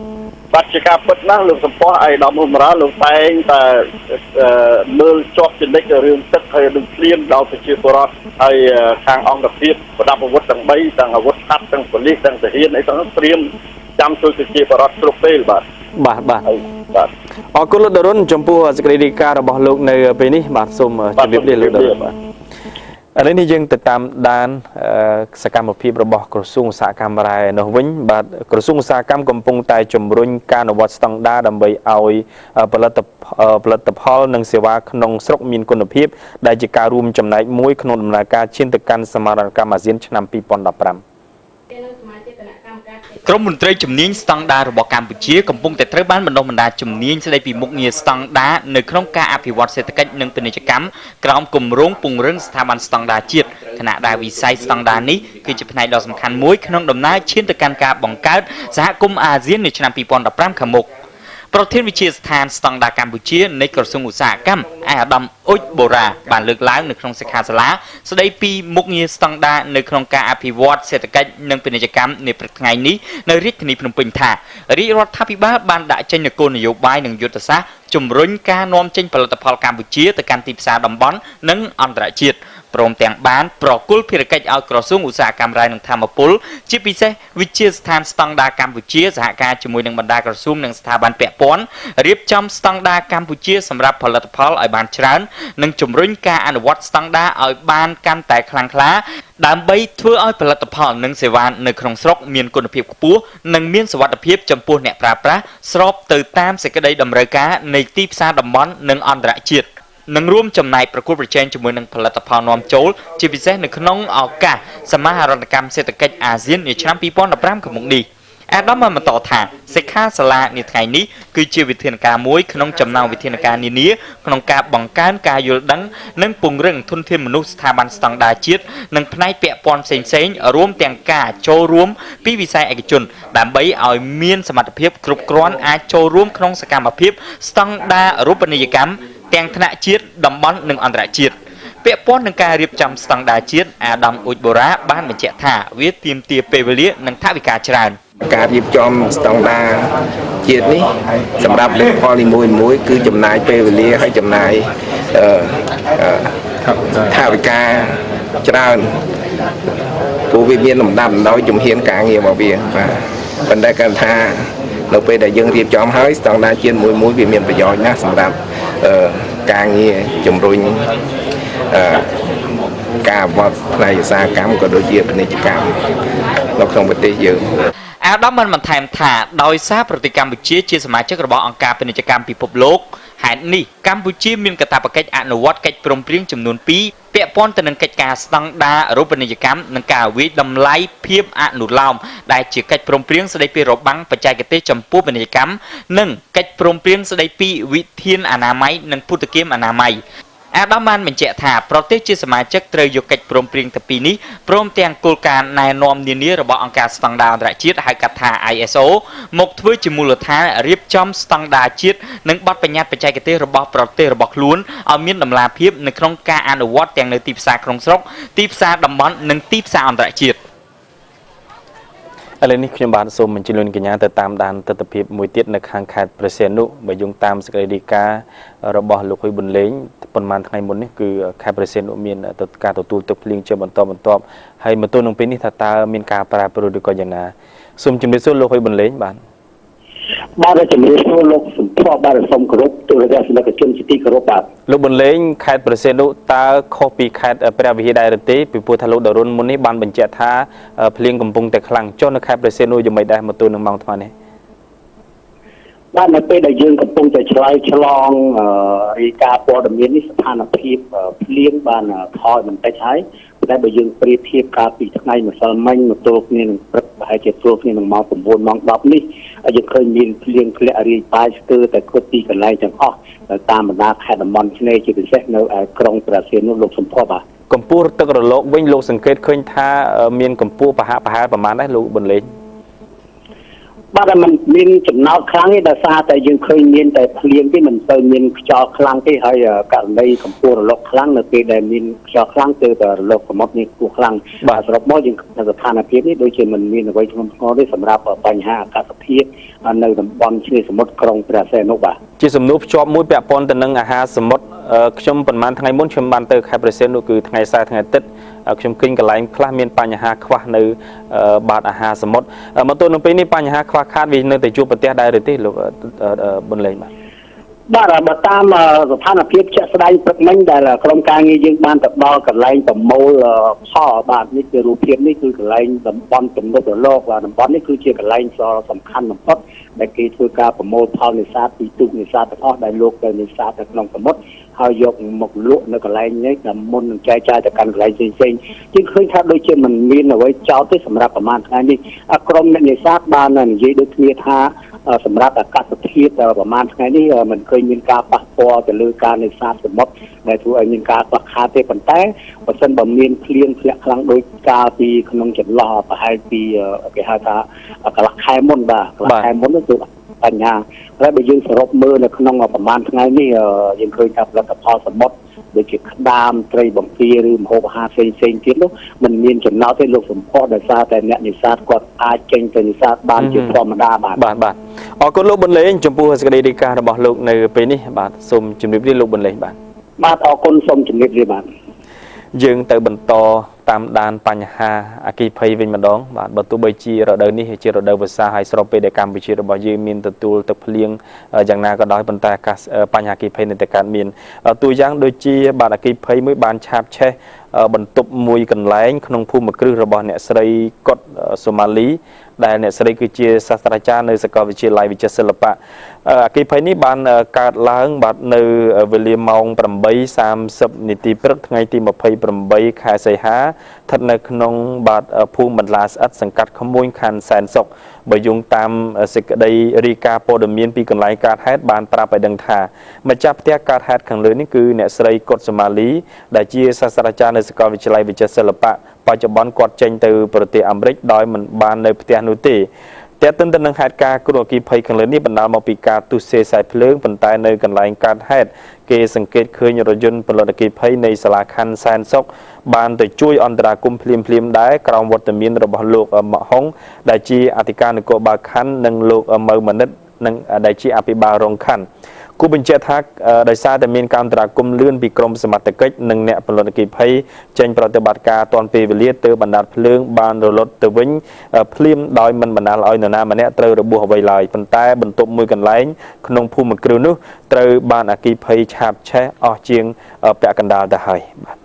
បាទជាការពិតណាស់លោកសម្ពោះឯកឧត្តមឧបរាលោកតែងតែមើលជាប់ចនិចរឿងទឹកហើយនឹងព្រៀនដល់ប្រជាពលរដ្ឋហើយខាងអង្គភាពប្រដាប់អាវុធទាំង3ទាំងអាវុធហត្ថទាំងប៉ូលីសទាំងទាហានអីទាំងនោះត្រៀមចាំជួយប្រជាពលរដ្ឋគ្រប់ពេលបាទអរគុណលោកដរុនចំពោះសេចក្តីរាយការណ៍របស់លោកនៅពេលនេះបាទសូមជម្រាបលាលោកដរុនបាទឥឡូវនេះយើងទៅតាមដានសកម្មភាពរបស់ក្រសួងឧស្សាហកម្មរ៉ែនោះវិញបាទក្រសួងឧស្សាហកម្មកំពុងតែជំរុញការអនុវត្តស្តង់ដារដើម្បីឲ្យផលិតផលនិងសេវាក្នុងស្រុកមានគុណភាពដែលជាការរួមចំណែកមួយក្នុងដំណើរការឈានទៅកាន់សមាហរណកម្មអាស៊ានឆ្នាំ2015ក្រមមន្ត្រីជំនាញស្តង់ដាររបស់កម្ពុជាកំពុងតែត្រូវបានបណ្ដុះបណ្ដាលជំនាញស្ដីពីមុខងារស្តង់ដារនៅក្នុងការអភិវឌ្ឍសេដ្ឋកិច្ចនិងពាណិជ្ជកម្មក្រោមគម្រោងពង្រឹងស្ថាប័នស្តង់ដារជាតិខណៈដែលវិស័យស្តង់ដារនេះគឺជាផ្នែកដ៏សំខាន់មួយក្នុងដំណើរឈានទៅកាន់ការបង្កើតសហគមន៍អាស៊ាននៅឆ្នាំ2015ខាងមុខប្រធានវិទ្យាស្ថានស្តង់ដារកម្ពុជានៃក្រសួងឧស្សាហកម្មអាដាមអ៊ុចបូរ៉ាបានលើកឡើងនៅក្នុងសិក្ខាសាលាស្ដីពីមុខងារស្តង់ដារនៅក្នុងការអភិវឌ្ឍសេដ្ឋកិច្ចនិងពាណិជ្ជកម្មនាព្រឹកថ្ងៃនេះនៅរាជធានីភ្នំពេញថារាជរដ្ឋាភិបាលបានដាក់ចេញនូវគោលនយោបាយនិងយុទ្ធសាស្ត្រជំរុញការនាំចេញផលិតផលកម្ពុជាទៅកាន់ទីផ្សារតំបន់និងអន្តរជាតិព្រមទាំងបានប្រគល់ភារកិច្ចឲ្យក្រសួងឧស្សាហកម្មរ៉ែនិងធម្មពលជាពិសេសវិទ្យាស្ថានស្តង់ដារកម្ពុជាសហការជាមួយនឹងបណ្ដាក្រសួងនិងស្ថាប័នពាក់ព័ន្ធរៀបចំស្តង់ដារកម្ពុជាសម្រាប់ផលិតផលឲ្យបានច្រើននិងជំរុញការអនុវត្តស្តង់ដារឲ្យបានកាន់តែខ្លាំងក្លាដើម្បីធ្វើឲ្យផលិតផលនិងសេវានៅក្នុងស្រុកមានគុណភាពខ្ពស់និងមានសុវត្ថិភាពចំពោះអ្នកប្រើប្រាស់ស្របទៅតាមសេចក្តីតម្រូវការនៃទីផ្សារតំបន់និងអន្តរជាតិនឹងរួមចំណែកប្រកួតប្រជែងជាមួយនឹងផលិតផលនាំចូលជាពិសេសនៅក្នុងឱកាសសមាហរណកម្មសេដ្ឋកិច្ចអាស៊ាននាឆ្នាំ2015ខាងមុខនេះអាដាមបានបន្តថាសិក្ខាសាលានាថ្ងៃនេះគឺជាវិធានការមួយក្នុងចំណោមវិធានការនានាក្នុងការបង្កើនការយល់ដឹងនិងពង្រឹងធនធានមនុស្សស្ថាប័នស្តង់ដារជាតិនិងផ្នែកពាក់ព័ន្ធផ្សេងៗរួមទាំងការចូលរួមពីវិស័យឯកជនដើម្បីឲ្យមានសមត្ថភាពគ្រប់គ្រាន់អាចចូលរួមក្នុងសកម្មភាពស្តង់ដាររូបនីយកម្មទាំងថ្នាក់ជាតិតំបន់និងអន្តរជាតិពាក់ព័ន្ធនឹងការរៀបចំស្តង់ដារជាតិអាដាមអ៊ុចបូរ៉ាបានបញ្ជាក់ថាវាទាមទារពេលវេលានិងថវិកាច្រើនការរៀបចំស្តង់ដារជាតិនេះសម្រាប់ផលិតផលនីមួយៗគឺចំណាយពេលវេលាហើយចំណាយថវិកាច្រើនព្រោះវាមានលំដាប់លំដោយជំហានការងាររបស់វាបាទប៉ុន្តែគាត់ថានៅពេលដែលយើងរៀបចំហើយស្តង់ដារជាតិមួយវាមានប្រយោជន៍ណាស់សម្រាប់ការងារជំរុញការអភិវឌ្ឍផ្នែកឧស្សាហកម្មក៏ដូចជាពាណិជ្ជកម្មនៅក្នុងប្រទេសយើងអាដាមបានបន្ថែមថាដោយសារប្រទេសកម្ពុជាជាសមាជិករបស់អង្គការពាណិជ្ជកម្មពិភពលោកហេតុនេះកម្ពុជាមានកាតព្វកិច្ចអនុវត្តកិច្ចព្រមព្រៀងចំនួន2ពាក់ព័ន្ធទៅនឹងកិច្ចការស្តង់ដាររូបនីយកម្មនិងការវិយតម្លៃភាពអនុលោមដែលជាកិច្ចព្រមព្រៀងស្តីពីរបាំងបច្ចេកទេសចំពោះពាណិជ្ជកម្មនិងកិច្ចព្រមព្រៀងស្តីពីវិធានអនាម័យនិងពុទ្ធគមអនាម័យអាដាមបានបញ្ជាក់ថាប្រទេសជាសមាជិកត្រូវយកកិច្ចព្រមព្រៀងទាំងពីរនេះព្រមទាំងគោលការណ៍ណែនាំនានារបស់អង្គការស្តង់ដារអន្តរជាតិហៅកាត់ថា ISO មកធ្វើជាមូលដ្ឋានរៀបចំស្តង់ដារជាតិនិងបទបញ្ញត្តិបច្ចេកទេសរបស់ប្រទេសរបស់ខ្លួនឲ្យមានតម្លាភាពនៅក្នុងការអនុវត្តទាំងនៅទីផ្សារក្នុងស្រុកទីផ្សារតំបន់និងទីផ្សារអន្តរជាតិ ឥឡូវនេះខ្ញុំបានសូមបញ្ជូនកញ្ញាទៅតាមដានទស្សនវិជ្ជាមួយទៀតនៅខាងខេត្តព្រះសីហនុបើយោងតាមសេចក្តីរាយការណ៍របស់លោកហ៊ុយប៊ុនលេងប៉ុន្មានថ្ងៃមុននេះគឺខេត្តព្រះសីហនុមានការទទួលទឹកភ្លៀងជាបន្តបន្ទាប់ហើយមកទល់នឹងពេលនេះថាតើមានការប្រែប្រួលឬក៏យ៉ាងណាសូមជម្រាបសួរលោកហ៊ុយប៊ុនលេងបាទជំរាបសួរលោកសំភ័ពបាទសូមគោរពទូរទស្សនិកជនជាទីគោរពបាទលោកប៊ុនលេងខេត្តព្រះសីហនុតើខុសពីខេត្តព្រះវិហារដែរឬទេពីព្រោះថាលោកដរុនមុននេះបានបញ្ជាក់ថាភ្លៀងកំពុងតែខ្លាំងចុះនៅខេត្តព្រះសីហនុយ៉ាងម៉េចដែរមកទល់នឹងម៉ោងថ្មនេះបាទនៅពេលដែលយើងកំពុងតែឆ្លងរាយការណ៍ព័ត៌មាននេះស្ថានភាពភ្លៀងបានថយបន្តិចហើយតែបើយើងប្រៀបធៀបកាលពីថ្ងៃម្សិលមិញមកទល់គ្នានឹងព្រឹកប្រហែលជាទល់គ្នានឹងម៉ោង9ម៉ោង10នេះយើងឃើញមានភ្លៀងធ្លាក់រាយប៉ាយស្ទើរតែគ្រប់ទីកន្លែងទាំងអស់តាមបណ្ដាខេត្តតំបន់ឆ្នេរជាពិសេសនៅក្រុងព្រះសីហនុលោកសំភ័ពបាទកម្ពស់ទឹករលកវិញលោកសង្កេតឃើញថាមានកម្ពស់ប្រហែលប្រមាណដែរលោកប៊ុនលេងបាទมันមានចំណោទខ្លាំងទេដោយសារតែយើងឃើញមានតែភ្លៀងទេមិនទៅមានខ្យល់ខ្លាំងទេហើយករណីកម្ពស់រលកខ្លាំងនៅពេលដែលមានខ្យល់ខ្លាំងទៅតែរលកសមុទ្រនេះខ្ពស់ខ្លាំងបាទសរុបមកយើងនៅស្ថានភាពនេះដូចជាមិនមានអ្វីធ្ងន់ធ្ងរទេសម្រាប់បញ្ហាអាកាសធាតុនៅតំបន់ឆ្នេរសមុទ្រក្រុងព្រះសីហនុបាទជាសំណួរភ្ជាប់មួយពាក់ព័ន្ធទៅនឹងអាហារសមុទ្រខ្ញុំប្រហែលថ្ងៃមុនខ្ញុំបានទៅខេត្តព្រះសីហនុគឺថ្ងៃសៅរ៍ថ្ងៃអាទិត្យខ្ញុំឃើញកន្លែងខ្លះមានបញ្ហាខ្វះនៅបាតអាហារសមុទ្រមកទល់នឹងពេលនេះបញ្ហាខ្វះខាតវានៅតែជួបប្រទះដែរឬទេលោកប៊ុនលេងបាទបើតាមស្ថានភាពជាក់ស្ដែងព្រឹកមិញដែលក្រុមការងារយើងបានទៅដល់កន្លែងប្រមូលផលបាទនេះគឺរូបភាពនេះគឺកន្លែងតំបន់ទំនប់រលកបាទតំបន់នេះគឺជាកន្លែងសំខាន់បំផុតដែលគេធ្វើការប្រមូលផលនេសាទពីទូកនេសាទទាំងអស់ដែលលោកទៅនេសាទនៅក្នុងសមុទ្រហើយយកមកលក់នៅកន្លែងនេះដែលមុននឹងចែកចាយទៅកាន់កន្លែងផ្សេងៗជាងឃើញថាដូចជាមិនមានអ្វីចោលទេសម្រាប់ប្រមាណថ្ងៃនេះក្រុមអ្នកនេសាទបាននិយាយដូចគ្នាថាសម្រាប់អាកាសធាតុប្រមាណថ្ងៃនេះមិនឃើញមានការប៉ះពាល់ទៅលើការនេសាទសមុទ្រដែលធ្វើឲ្យមានការខ្វះខាតទេប៉ុន្តែបើសិនបើមានភ្លៀងធ្លាក់ខ្លាំងដូចកាលពីក្នុងចន្លោះប្រហែលពីគេហៅថាកន្លះខែមុនបាទកន្លះខែមុននោះគឺបញ្ហាហើយបើយើងសរុបមើលនៅក្នុងប្រមាណថ្ងៃនេះយើងឃើញថាផលិតផលសមុទ្រដូចជាក្តាមត្រីបំពីឬម្ហូបអាហារផ្សេងទៀតនោះมันមានចំណោទទេលោកសំភ័ពដោយសារតែអ្នកនេសាទគាត់អាចចេញទៅនេសាទបានជាធម្មតាបាទអរគុណលោកប៊ុនលេងចំពោះសេចក្តីរាយការណ៍របស់លោកនៅពេលនេះបាទសូមជម្រាបលាលោកប៊ុនលេងបាទអរគុណសូមជម្រាបលាបាទយើងទៅបន្តតាមដានបញ្ហាអគ្គិភ័យវិញម្ដងបាទបើទោះបីជារដូវនេះជារដូវវស្សាហើយស្របពេលដែលកម្ពុជារបស់យើងមានទទួលទឹកភ្លៀងយ៉ាងណាក៏ដោយប៉ុន្តែបញ្ហាអគ្គិភ័យនៅតែកើតមានតួយ៉ាងដូចជាបាទអគ្គិភ័យមួយបានឆាបឆេះបន្ទប់មួយកន្លែងក្នុងភូមិគ្រឹះរបស់អ្នកស្រីកុដសូម៉ាលីដែលអ្នកស្រីគឺជាសាស្ត្រាចារ្យនៅសាកលវិទ្យាល័យវិចិត្រសិល្បៈអគ្គិភ័យនេះបានកើតឡើងបាទនៅវេលាម៉ោង 8:30 នាទីព្រឹកថ្ងៃទី28 ខែសីហាស្ថិតនៅក្នុងបាទភូមិបន្លាស្អិតសង្កាត់ខ្មួញខណ្ឌសែនសុខបើយោងតាមសេចក្តីរាយការណ៍ព័ត៌មានពីកន្លែងកើតហេតុបានប្រាប់ឲ្យដឹងថាម្ចាស់ផ្ទះកើតហេតុខាងលើនេះគឺអ្នកស្រីកុដសូម៉ាលីដែលជាសាស្ត្រាចារ្យនៅសាកលវិទ្យាល័យវិចិត្រសិល្បៈបច្ចុប្បន្នគាត់ចេញទៅប្រទេសអាមេរិកដោយមិនបាននៅផ្ទះនោះទេតែទន្ទឹមនឹងហេតុការណ៍គ្រោះអគ្គិភ័យខាងលើនេះបណ្ដាលមកពីការទុស្សេខ្សែភ្លើងប៉ុន្តែនៅកន្លែងកើតហេតុគេសង្កេតឃើញរថយន្តផលិតអគ្គិភ័យនៃសាលាខណ្ឌសែនសុខបានទៅជួយអន្តរាគមន៍ភ្លាមដែរក្រោមវត្តមានរបស់លោកម៉ាក់ហុងដែលជាអធិការនគរបាលខណ្ឌនិងលោកម៉ៅម៉ានិតនិងដែលជាអភិបាលរងខណ្ឌគូបញ្ជាក់ថាដោយសារតែមានការអន្តរាគមន៍លឿនពីក្រមសមត្ថកិច្ចនិងអ្នកផលិតអគ្គិភ័យចេញប្រតិបត្តិការទាន់ពេលវេលាទើបបណ្ដាលភ្លើងបានរលត់ទៅវិញភ្លាមដោយមិនបណ្ដាលឲ្យនរណាម្នាក់ត្រូវរបួសអ្វីឡើយប៉ុន្តែបន្ទប់មួយកន្លែងក្នុងភូមិគ្រឹះនោះត្រូវបានអគ្គិភ័យឆាបឆេះអស់ជាងពាក់កណ្ដាលទៅហើយបាទ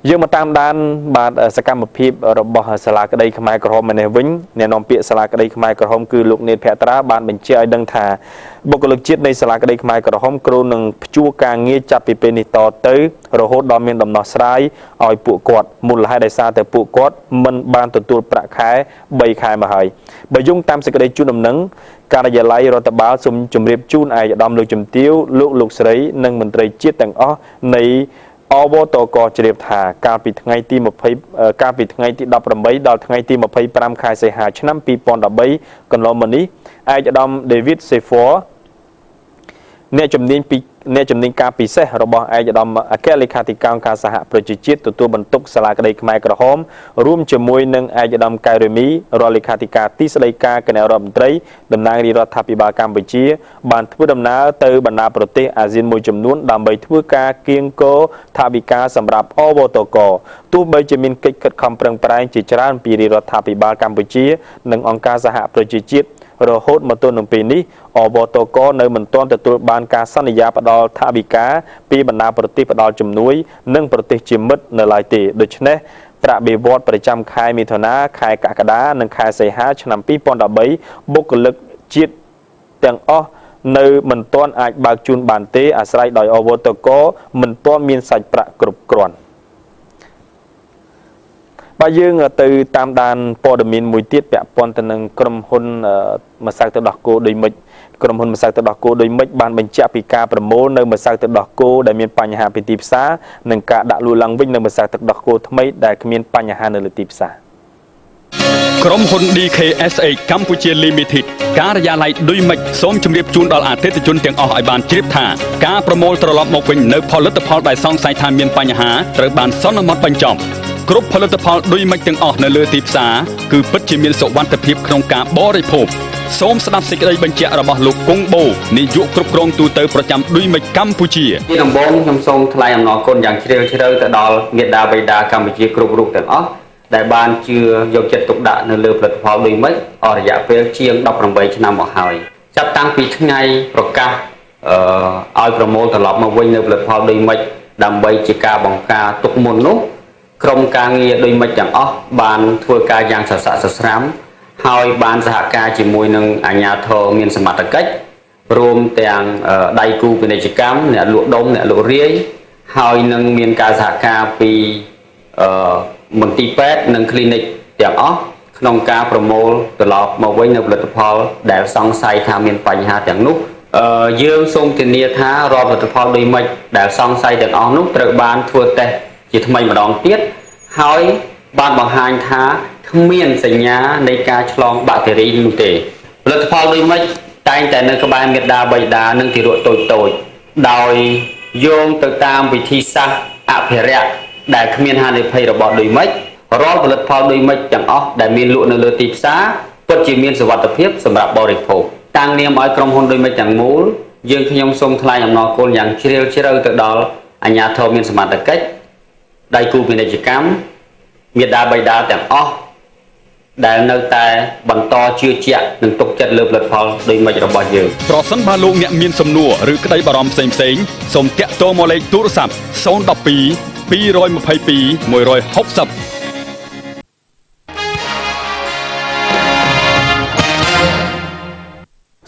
យើងមកតាមដានបាទសកម្មភាពរបស់សាលាក្តីខ្មែរក្រហមនេះវិញអ្នកនាំពាក្យសាលាក្តីខ្មែរក្រហមគឺលោកនេតភក្ត្រាបានបញ្ជាក់ឲ្យដឹងថាបុគ្គលិកជាតិនៃសាលាក្តីខ្មែរក្រហមគ្រោងនឹងព្យួរការងារចាប់ពីពេលនេះតទៅរហូតដល់មានដំណោះស្រាយឲ្យពួកគាត់មូលហេតុដោយសារតែពួកគាត់មិនបានទទួលប្រាក់ខែ3ខែមកហើយបើយោងតាមសេចក្តីជូនដំណឹងការិយាល័យរដ្ឋបាលសូមជម្រាបជូនឯកឧត្តមលោកជំទាវលោកស្រីនិងមន្ត្រីជាតិទាំងអស់នៃអវតកជ្រាបថាកាលពីថ្ងៃទី18ដល់ថ្ងៃទី25ខែសីហាឆ្នាំ2013កន្លងមកនេះឯកឧត្តម David Sefor អ្នកជំនាញពី អ្នកជំនាញការពិសេសរបស់ឯកឧត្តមអគ្គលេខាធិការការសហប្រជាជាតិទទួលបន្ទុកសាលាក្តីខ្មែរក្រហមរួមជាមួយនឹងឯកឧត្តមកែវរេមីរដ្ឋលេខាធិការទីស្តីការគណៈរដ្ឋមន្ត្រីតំណាងរាជរដ្ឋាភិបាលកម្ពុជាបានធ្វើដំណើរទៅបណ្ដាប្រទេសអាស៊ានមួយចំនួនដើម្បីធ្វើការគៀងគរថវិកាសម្រាប់អវតកទោះបីជាមានកិច្ចខិតខំប្រឹងប្រែងជាច្រើនពីរាជរដ្ឋាភិបាលកម្ពុជានិងអង្គការសហប្រជាជាតិរហូតមកទល់នឹងពេលនេះអវតកនៅមិនទាន់ទទួលបានការសន្យាផ្ដល់ថវិកាពីបណ្ដាប្រទេសផ្ដល់ជំនួយនិងប្រទេសជាមិត្តនៅឡើយទេដូច្នេះប្រាក់បៀវត្សប្រចាំខែមិថុនាខែកក្កដានិងខែសីហាឆ្នាំ2013បុគ្គលិកជាតិទាំងអស់នៅមិនទាន់អាចបើកជូនបានទេអាស្រ័យដោយអវតកមិនទាន់មានសាច់ប្រាក់គ្រប់គ្រាន់បើយើងទៅតាមដានព័ត៌មានមួយទៀតពាក់ព័ន្ធទៅនឹងក្រុមហ៊ុនម្សៅទឹកដោះគោដោយមិចក្រុមហ៊ុនម្សៅទឹកដោះគោដោយមិចបានបញ្ជាក់ពីការប្រមូលនៅម្សៅទឹកដោះគោដែលមានបញ្ហាពីទីផ្សារនិងការដាក់លក់ឡើងវិញនៅម្សៅទឹកដោះគោថ្មីដែលគ្មានបញ្ហានៅលើទីផ្សារក្រុមហ៊ុន DKSH កម្ពុជា Limited ការិយាល័យឌុយមិចសូមជម្រាបជូនដល់អតិថិជនទាំងអស់ឲ្យបានជ្រាបថាការប្រមូលត្រឡប់មកវិញនៅផលិតផលដែលសង្ស័យថាមានបញ្ហាត្រូវបានសន្មត់បញ្ចប់គ្រប់ផលិតផលឌុយមិចទាំងអស់នៅលើទីផ្សារគឺពិតជាមានសុវត្ថិភាពក្នុងការបរិភោគសូមស្ដាប់សេចក្តីបញ្ជាក់របស់លោកគង់បូនាយកគ្រប់គ្រងទូតប្រចាំឌុយមិចកម្ពុជាពីដំបូងខ្ញុំសូមថ្លែងអំណរគុណយ៉ាងជ្រាលជ្រៅទៅដល់មេដាបេដាកម្ពុជាគ្រប់រូបទាំងអស់ដែលបានជឿយកចិត្តទុកដាក់នៅលើផលិតផលឌុយមិចអស់រយៈពេលជាង18ឆ្នាំមកហើយចាប់តាំងពីថ្ងៃប្រកាសឲ្យប្រមូលត្រឡប់មកវិញនៅផលិតផលឌុយមិចដើម្បីជាការបង្ការទុកមុននោះក្រុមការងារឌុយមិចទាំងអស់បានធ្វើការយ៉ាងសស្រាក់សស្រាំហើយបានសហការជាមួយនឹងអាជ្ញាធរមានសមត្ថកិច្ចរួមទាំងដៃគូពាណិជ្ជកម្មអ្នកលក់ដុំអ្នកលក់រាយហើយនឹងមានការសហការពីមន្ទីរពេទ្យនិង clinic ទាំងអស់ក្នុងការប្រមូលត្រឡប់មកវិញនៅផលិតផលដែលសង្ស័យថាមានបញ្ហាទាំងនោះយើងសូមធានាថារាល់ផលិតផលឌុយមិចដែលសង្ស័យទាំងអស់នោះត្រូវបានធ្វើតេស្តជាថ្មីម្ដងទៀតហើយបានបង្ហាញថាគ្មានសញ្ញានៃការឆ្លងបាក់តេរីនោះទេផលិតផលឌុយមិចតែងតែនៅក្បែរមេដាបៃតានិងទារកតូចៗដោយយោងទៅតាមវិធីសាស្ត្រអភិរក្សដែលគ្មានហានិភ័យរបស់ឌុយមិចរាល់ផលិតផលឌុយមិចទាំងអស់ដែលមានលក់នៅលើទីផ្សារពិតជាមានសុវត្ថិភាពសម្រាប់បរិភោគតាំងនាមឲ្យក្រុមហ៊ុនឌុយមិចទាំងមូលយើងខ្ញុំសូមថ្លែងអំណរគុណយ៉ាងជ្រាលជ្រៅទៅដល់អាជ្ញាធរមានសមត្ថកិច្ចដៃគូពាណិជ្ជកម្មមេដាបៃតាទាំងអស់ដែលនៅតែបន្តជឿជាក់និងទុកចិត្តលើផលិតផលឌុយមិចរបស់យើងប្រសិនបើលោកអ្នកមានសំណួរឬក្តីបារម្ភផ្សេងៗសូមតាក់ទងមកលេខទូរស័ព្ទ012 222 160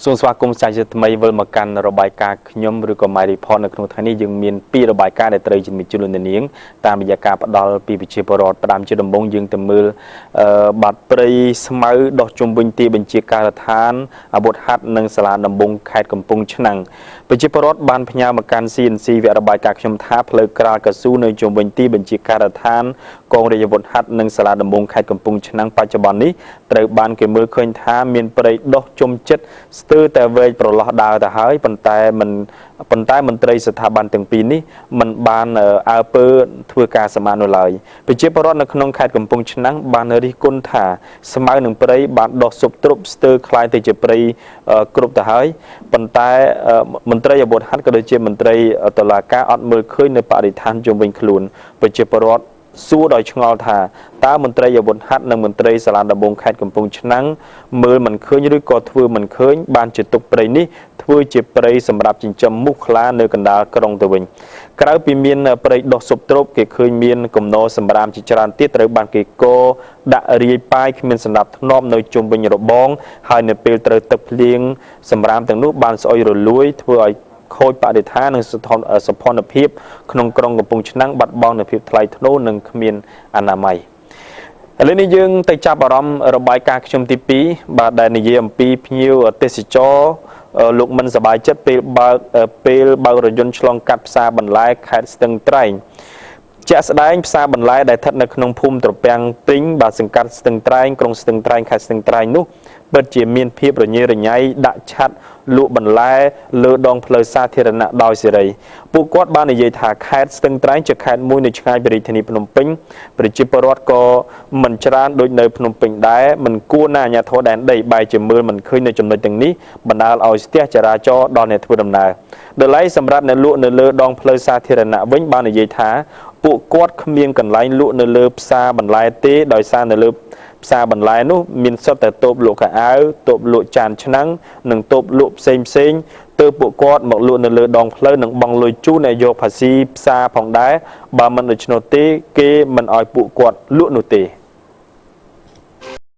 សូមស្វាគមន៍សាជាថ្មីវិលមកកាន់របាយការណ៍ខ្ញុំឬក៏ My Report នៅក្នុងថ្ងៃនេះយើងមាន2របាយការណ៍ដែលត្រូវជំរាបជូនលោកនាងតាមរយៈការផ្ដល់ពីវិជាពរដ្ឋផ្ដាំជាដំបងយើងទៅមើលបាត់ព្រៃស្មៅដោះជុំវិញទីបញ្ជាការដ្ឋានអាវុធហត្ថនិងសាលាដំបងខេត្តកំពង់ឆ្នាំងវិជាពរដ្ឋបានផ្ញើមកកាន់ CNC វគ្គរបាយការណ៍ខ្ញុំថាផ្លូវក្រាលកស៊ូនៅជុំវិញទីបញ្ជាការដ្ឋានកងរាជអាវុធហត្ថនិងសាលាដំបងខេត្តកំពង់ឆ្នាំងបច្ចុប្បន្ននេះត្រូវបានគេមើលឃើញថាមានព្រៃដោះជុំចិត្តស្ទើរតែវែងប្រឡោះដើរទៅហើយប៉ុន្តែមន្ត្រីស្ថាប័នទាំងពីរនេះមិនបានអើពើធ្វើការសមាននោះឡើយប្រជាពលរដ្ឋនៅក្នុងខេត្តកំពង់ឆ្នាំងបានរិះគន់ថាស្មៅនឹងព្រៃបានដោះស៊ុបទ្រុបស្ទើរคล้ายទៅជាព្រៃគ្រប់ទៅហើយប៉ុន្តែមន្ត្រីអាវុធហត្ថក៏ដូចជាមន្ត្រីតុលាការអត់មើលឃើញនៅបរិស្ថានជុំវិញខ្លួនប្រជាពលរដ្ឋសួរដោយឆ្ងល់ថាតើមន្ត្រីអាវុធហត្ថនិងមន្ត្រីសាលាដំបងខេត្តកំពង់ឆ្នាំងមើលមិនឃើញឬក៏ធ្វើមិនឃើញបានជាទុកព្រៃនេះធ្វើជាព្រៃសម្រាប់ចិញ្ចឹមមូសខ្លានៅកណ្ដាលក្រុងទៅវិញក្រៅពីមានព្រៃដោះស៊ុបទ្រប់គេឃើញមានគំនរសម្រាមជាច្រើនទៀតត្រូវបានគេកដាក់រាយប៉ាយគ្មានសម្រាប់ធ្នាប់នៅជុំវិញរបងហើយនៅពេលត្រូវទឹកភ្លៀងសម្រាមទាំងនោះបានស្អុយរលួយធ្វើឲ្យខូចបរិស្ថាននិងសោភ័ណភាពក្នុងក្រុងកំពង់ឆ្នាំងបាត់បង់នូវភាពថ្លៃថ្នូរនិងគ្មានអនាម័យឥឡូវនេះយើងទៅចាប់អារម្មណ៍របាយការណ៍ខ្ញុំទី2បាទដែលនិយាយអំពីភ្ញៀវទេសចរលោកមិនសប្បាយចិត្តពេលបើករថយន្តឆ្លងកាត់ផ្សារបន្លែខេត្តស្ទឹងត្រែងជាក់ស្ដែងផ្សារបន្លែដែលស្ថិតនៅក្នុងភូមិត្រពាំងព្រីងបាទសង្កាត់ស្ទឹងត្រែងក្រុងស្ទឹងត្រែងខេត្តស្ទឹងត្រែងនោះពិតជាមានភាពរញ៉េរញ៉ៃដាក់ឆាត់ លក់បន្លែលើដងផ្លូវសាធារណៈដោយសេរីពួកគាត់បាននិយាយថាខេត្តស្ទឹងត្រែងជាខេត្តមួយនៅឆ្ងាយពីរាជធានីភ្នំពេញប្រជាពលរដ្ឋក៏មិនច្រើនដូចនៅភ្នំពេញដែរមិនគួរណាអាជ្ញាធរដែនដីបែរជាមើលមិនឃើញនៅចំណុចទាំងនេះបណ្ដាលឲ្យស្ទះចរាចរណ៍ដល់អ្នកធ្វើដំណើរដល់ឡែកសម្រាប់អ្នកលក់នៅលើដងផ្លូវសាធារណៈវិញបាននិយាយថាពួកគាត់គ្មានកន្លែងលក់នៅលើផ្សារបន្លែទេដោយសារនៅលើផ្សារបន្លែនោះមានសុទ្ធតែតូបលក់កៅអៅតូបលក់ចានឆ្នាំងនិងតូបលក់ផ្សេងទើបពួកគាត់មកលក់នៅលើដងផ្លូវនិងបង់លុយជូនឲ្យយកភាសីផ្សារផងដែរបើមិនដូច្នោះទេគេមិនឲ្យពួកគាត់លក់នោះទេ